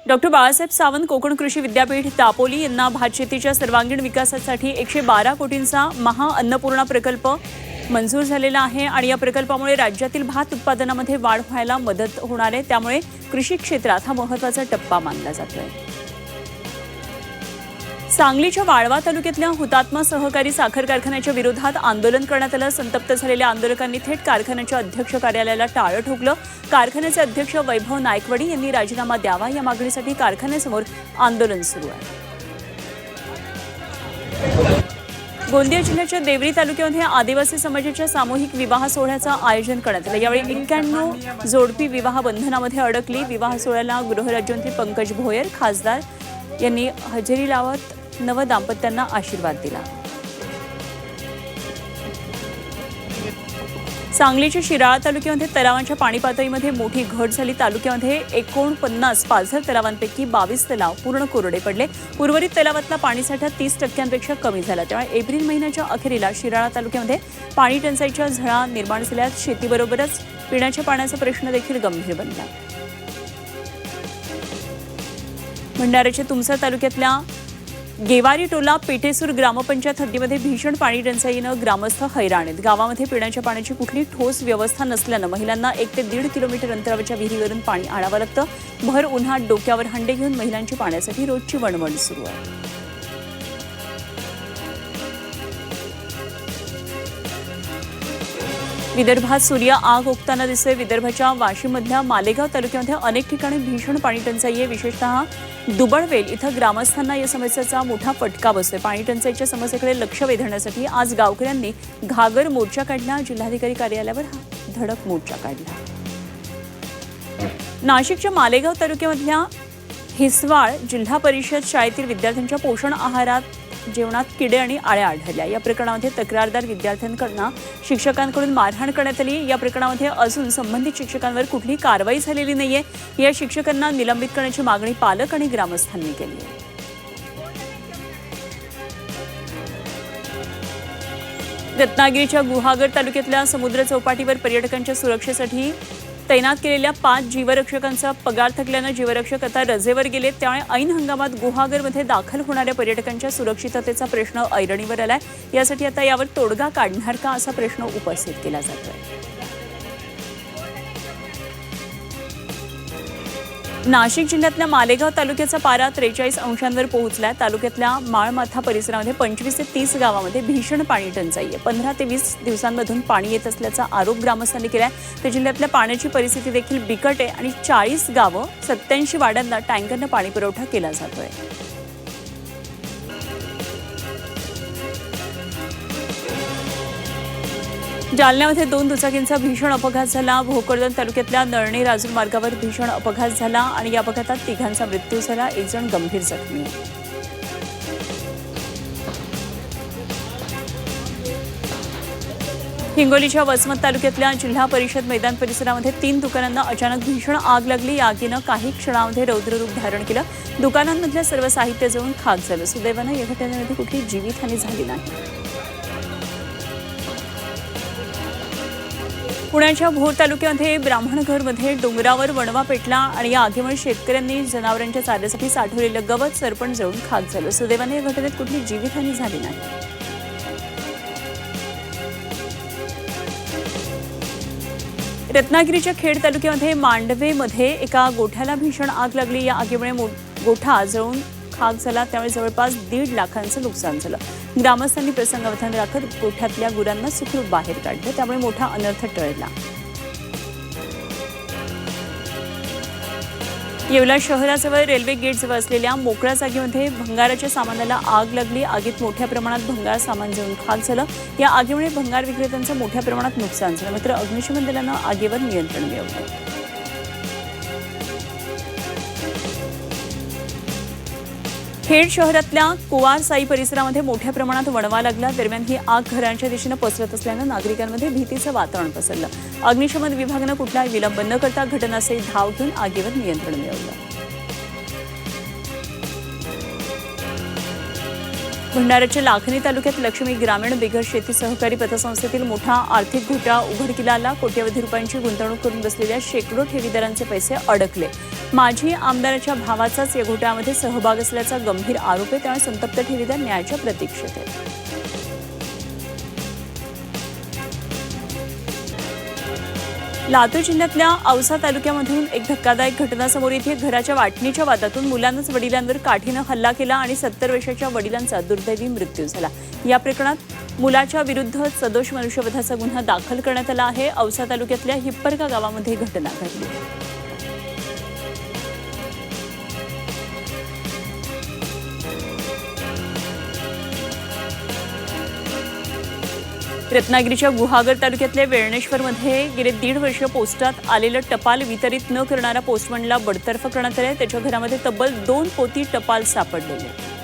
Doctor Balasaheb Sawant Konkan कृषी विद्यापीठ दापोली यांना भातशेतीच्या सर्वांगीण विकासासाठी 112 कोटींचा महाअन्नपूर्णा प्रकल्प मंजूर झालेला आहे आणि या प्रकल्पामुळे राज्यातील भात उत्पादनामध्ये वाढ व्हायला मदत होणार आहे। त्यामुळे कृषी क्षेत्रात हा महत्त्वाचा टप्पा मानला जातोय। सांगलीच्या वाळवा तालुक्यातल्या हुतात्मा सहकारी साखर कारखान्याच्या विरोधात आंदोलन करण्यात आलं। संतप्त झालेल्या आंदोलकांनी थेट कारखान्याच्या अध्यक्ष कार्यालयाला टाळं ठोकलं। कारखान्याचे अध्यक्ष वैभव नायकवडी यांनी राजीनामा द्यावा या मागणीसाठी कारखान्यासमोर आंदोलन सुरू आहे। गोंदिया जिल्ह्याच्या देवरी तालुक्यामध्ये आदिवासी समाजाच्या सामूहिक विवाह सोहळ्याचं आयोजन करण्यात आलं। यावेळी 91 जोडपी विवाह बंधनामध्ये अडकली। विवाह सोहळ्याला गृहराज्यमंत्री पंकज भोयर खासदार यांनी हजेरी लावत नव दाम्पत्यांना आशीर्वाद दिला। सांगलीच्या शिराळा तालुक्यामध्ये तलावांच्या पाणी पातळीमध्ये मोठी घट झाली। तालुक्यामध्ये 49 पाझर तलावांपैकी 22 तलाव पूर्ण कोरडे पडले। उर्वरित तलावातला पाणीसाठा 30% कमी झाला। त्यामुळे एप्रिल महिन्याच्या अखेरीला शिराळा तालुक्यामध्ये पाणी टंचाईच्या झळा निर्माण झाल्यात। शेतीबरोबरच पिण्याच्या पाण्याचा प्रश्न देखील गंभीर बनला। भंडाऱ्याच्या तुमसर तालुक्यातल्या गेवारी टोला पेठेसूर ग्रामपंचायत हद्दीमध्ये भीषण पाणी टंचाईनं ग्रामस्थ हैराण आहेत। गावामध्ये पिण्याच्या पाण्याची कुठली ठोस व्यवस्था नसल्यानं महिलांना 1 ते 1.5 किलोमीटर अंतरावरच्या विहिरीवरून पाणी आणावं लागतं। भर उन्हात डोक्यावर हंडे घेऊन महिलांची पाण्यासाठी रोजची वणवण सुरू आहे। विदर्भात सूर्य आग ओकताना दिसतोय। विदर्भाच्या वाशिममधल्या मालेगाव तालुक्यामध्ये अनेक ठिकाणी भीषण पाणी टंचाई आहे। विशेषतः दुबळवेल इथं ग्रामस्थांना या समस्येचा मोठा फटका बसतोय। पाणी टंचाईच्या समस्येकडे लक्ष वेधण्यासाठी आज गावकऱ्यांनी घागर मोर्चा काढला। जिल्हाधिकारी कार्यालयावर धडक मोर्चा काढला। नाशिकच्या मालेगाव तालुक्यामधल्या हिसवाळ जिल्हा परिषद शाळेतील विद्यार्थ्यांच्या पोषण आहारात जेवणात किडे आणि आळ्या आढळल्या। या प्रकरणामध्ये तक्रारदार विद्यार्थ्यांकडून शिक्षकांकडून मारहाण करण्यात आली। या प्रकरणामध्ये अजून संबंधित शिक्षकांवर कुठलीही कारवाई झालेली नाहीये। या शिक्षकांना निलंबित करण्याची मागणी पालक आणि ग्रामस्थांनी केली आहे। रत्नागिरीच्या गुहागर तालुक्यातल्या समुद्र चौपाटीवर पर्यटकांच्या सुरक्षेसाठी तैनात केलेल्या 5 जीवरक्षकांचा पगार थकल्यानं जीवरक्षक आता रजेवर गेले। त्यामुळे ऐन हंगामात गुहागरमध्ये दाखल होणाऱ्या पर्यटकांच्या सुरक्षिततेचा प्रश्न ऐरणीवर आलाय। यासाठी आता यावर तोडगा काढणार का असा प्रश्न उपस्थित केला जातोय। नाशिक जिल्ह्यातल्या मालेगाव तालुक्याचा पारा 43 अंशांवर पोहोचलाय। तालुक्यातल्या माळमाथा परिसरामध्ये 25 ते 30 गावामध्ये भीषण पाणी टंचाई आहे। 15 ते 20 दिवसांमधून पाणी येत असल्याचा आरोप ग्रामस्थांनी केलाय। तर जिल्ह्यातल्या पाण्याची परिस्थिती देखील बिकट आहे आणि 40 गावं 87 वाड्यांना टँकरनं पाणी पुरवठा केला जातोय। जालन्यामध्ये 2 दुचाकींचा भीषण अपघात झाला। भोकरदन तालुक्यातल्या नळणी राजूर मार्गावर भीषण अपघात झाला आणि या अपघातात 3घांचा मृत्यू झाला। 1 जण गंभीर जखमी आहे। हिंगोलीच्या वसमत तालुक्यातल्या जिल्हा परिषद मैदान परिसरामध्ये 3 दुकानांना अचानक भीषण आग लागली। या आगीनं काही क्षणामध्ये रौद्ररूप धारण केलं। दुकानांमधल्या सर्व साहित्य जळून खाक झालं। सुदैवानं या घटनेमध्ये कुठली जीवितहानी झाली नाही। पुण्याच्या भोर तालुक्यामध्ये ब्राह्मणघरमध्ये डोंगरावर वणवा पेटला आणि या आगीमुळे शेतकऱ्यांनी जनावरांच्या चाऱ्यासाठी साठवलेलं गवत सरपण जळून खाक झालं। सुदैवाने या घटनेत कुठली जीवितहानी झाली नाही। रत्नागिरीच्या खेड तालुक्यामध्ये मांडवेमध्ये एका गोठ्याला भीषण आग लागली। या आगीमुळे गोठा जळून खाक झाला। त्यामुळे जवळपास 1.5 लाखांचं नुकसान झालं। ग्रामस्थांनी प्रसंगावधान राखत गोठ्यातल्या गुरांना सुखरूप बाहेर काढलं। त्यामुळे मोठा अनर्थ टळला। येवला शहराजवळ रेल्वे गेटजवळ असलेल्या मोकळ्या जागेमध्ये भंगाराच्या सामानाला आग लागली। आगीत मोठ्या प्रमाणात भंगार सामान जळून खाक झालं। या आगीमुळे भंगार विक्रेत्यांचं मोठ्या प्रमाणात नुकसान झालं। मात्र अग्निशमन दलानं आगीवर नियंत्रण मिळवलं। खेड शहरातल्या कुवारसाई परिसरामध्ये मोठ्या प्रमाणात वणवा लागला। दरम्यान ही आग घरांच्या दिशेनं पसरत असल्यानं नागरिकांमध्ये भीतीचं वातावरण पसरलं। अग्निशमन विभागानं कुठलाही विलंब न करता घटनास्थळी धाव घेऊन आगीवर नियंत्रण मिळवलं। भंडाऱ्याच्या लाखनी तालुक्यात लक्ष्मी ग्रामीण बिगर शेती सहकारी पतसंस्थेतील मोठा आर्थिक घोटाळा उघडकीला आला। कोट्यवधी रुपयांची गुंतवणूक करून बसलेल्या शेकडो ठेवीदारांचे पैसे अडकले। माजी आमदाराच्या भावाचाच या घोटाळ्यामध्ये सहभाग असल्याचा गंभीर आरोप आहे, त्यामुळे संतप्त ठेवीदार न्यायाच्या प्रतीक्षेत आहेत. लातूर जिल्ह्यातल्या औसा तालुक्यामधून एक धक्कादायक घटना समोर येते. घराच्या वाटणीच्या वादातून मुलानंच वडिलांवर काठीनं हल्ला केला आणि 70 वर्षाच्या वडिलांचा दुर्दैवी मृत्यू झाला. या प्रकरणात मुलाच्या विरुद्ध सदोष मनुष्यवधाचा गुन्हा दाखल करण्यात आला आहे. औसा तालुक्यातल्या हिप्परगा गावामध्ये घटना घडली. रत्नागिरीच्या गुहागर तालुक्यातल्या वेळणेश्वरमध्ये गेले 1.5 वर्ष पोस्टात आलेलं टपाल वितरित न करणारा पोस्टमनला बडतर्फ करण्यात आले. त्याच्या घरामध्ये तब्बल 2 पोती टपाल सापडलेले.